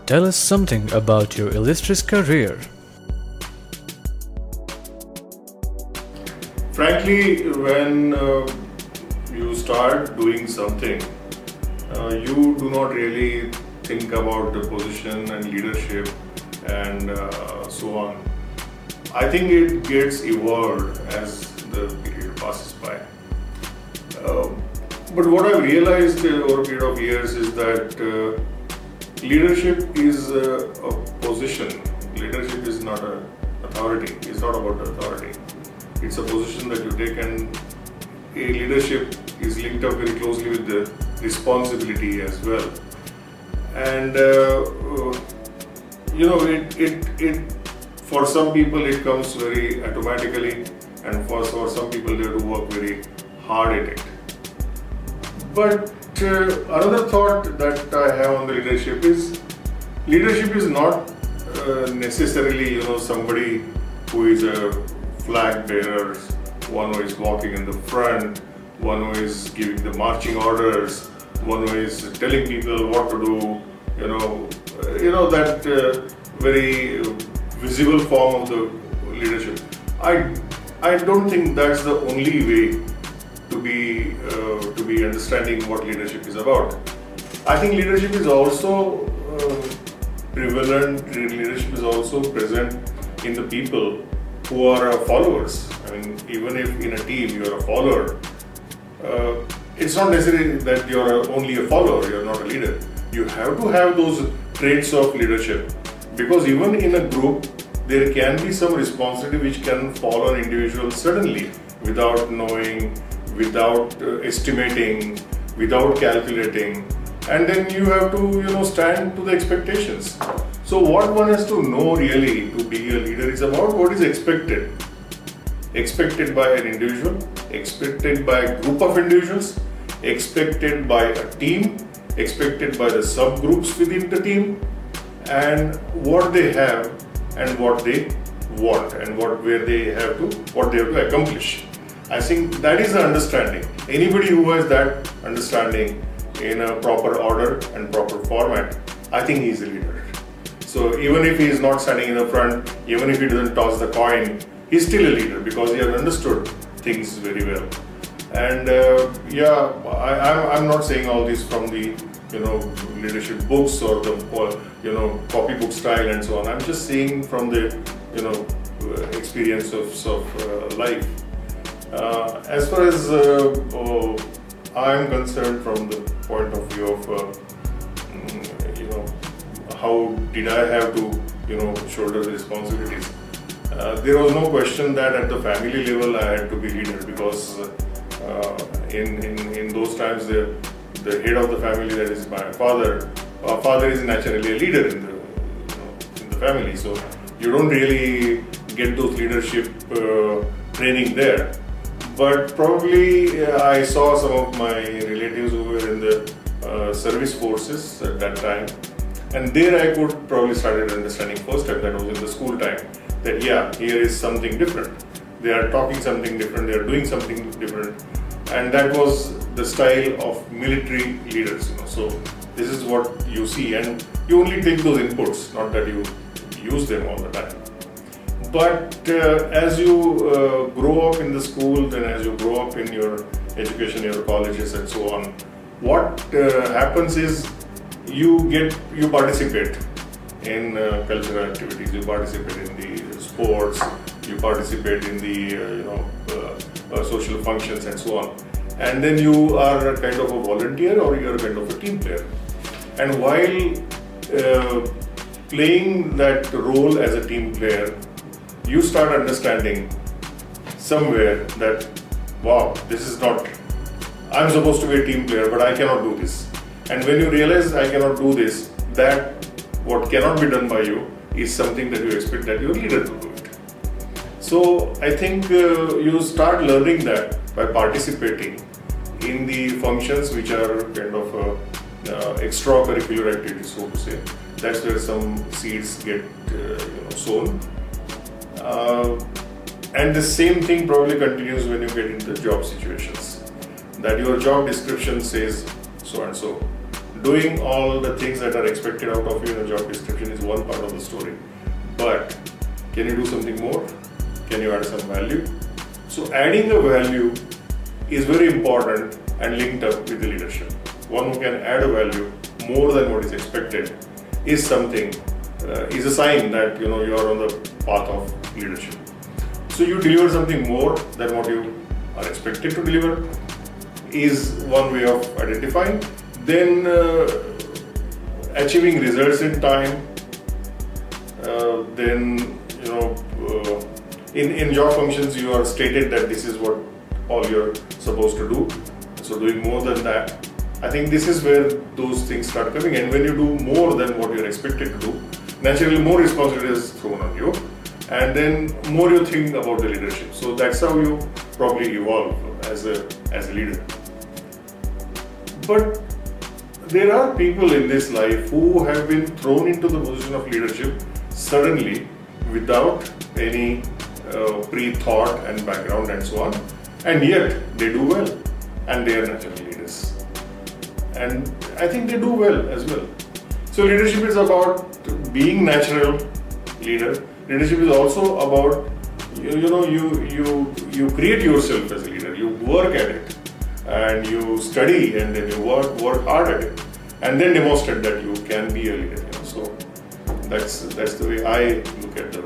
Tell us something about your illustrious career. Frankly, when you start doing something, you do not really think about the position and leadership and so on. I think it gets evolved as the period passes by. But what I've realized over a period of years is that leadership is a position. Leadership is not an authority. It's not about the authority. It's a position that you take, and a leadership is linked up very closely with the responsibility as well. And it for some people it comes very automatically, and for some people they have to work very hard at it. But another thought that I have on the leadership is not necessarily somebody who is a flag bearer, one who is walking in the front, one who is giving the marching orders, one who is telling people what to do, that very visible form of the leadership. I don't think that's the only way to be understanding what leadership is about. I think leadership is also prevalent. Leadership is also present in the people who are followers. I mean, even if in a team you are a follower, it's not necessary that you are only a follower, you are not a leader. You have to have those traits of leadership, because even in a group there can be some responsibility which can fall on individuals suddenly, without knowing, without estimating, without calculating, and then you have to stand to the expectations. So what one has to know really to be a leader is about what is expected by an individual, expected by a group of individuals, expected by a team, expected by the subgroups within the team, and what they have and what they want, and what they have to accomplish. I think that is the understanding. Anybody who has that understanding in a proper order and proper format, I think he is a leader. So even if he is not standing in the front, even if he doesn't toss the coin, he is still a leader, because he has understood things very well. And I'm not saying all this from the leadership books or the copybook style and so on. I'm just saying from the experience of life. As far as I'm concerned, from the point of view of how did I have to shoulder the responsibilities, there was no question that at the family level I had to be leader, because in those times the head of the family, that is my father, our father is naturally a leader in the family. So you don't really get those leadership training there. But probably I saw some of my relatives who were in the service forces at that time, and there I could probably started understanding first time, that was in the school time, that here is something different. They are talking something different, they are doing something different, and that was the style of military leaders. So this is what you see, and you only take those inputs, not that you use them all the time. But as you grow up in the school, then as you grow up in your education, your colleges and so on, what happens is you participate in cultural activities, you participate in the sports, you participate in the social functions and so on. And then you are a kind of a volunteer, or you are a kind of a team player. And while playing that role as a team player, you start understanding somewhere that, wow, this is not, I'm supposed to be a team player, but I cannot do this. And when you realize I cannot do this, that what cannot be done by you is something that you expect that your leader to do it. So I think you start learning that by participating in the functions which are kind of extracurricular activities, so to say. That's where some seeds get sown. And the same thing probably continues when you get into job situations. That your job description says so and so. doing all the things that are expected out of you in a job description is one part of the story. But can you do something more? Can you add some value? So adding a value is very important and linked up with the leadership. One who can add a value more than what is expected is something, is a sign that you are on the path of leadership. So you deliver something more than what you are expected to deliver is one way of identifying. Then achieving results in time. Then in job functions you are stated that this is what all you're supposed to do. So doing more than that, I think this is where those things start coming. And when you do more than what you're expected to do, naturally more responsibility is thrown on you, and then more you think about the leadership. So that's how you probably evolve as a leader. But there are people in this life who have been thrown into the position of leadership suddenly without any pre-thought and background and so on, and yet they do well and they are natural leaders, and I think they do well as well. So leadership is about being natural leader. Leadership is also about you create yourself as a leader. You work at it and you study and then you work hard at it and then demonstrate that you can be a leader. So that's the way I look at the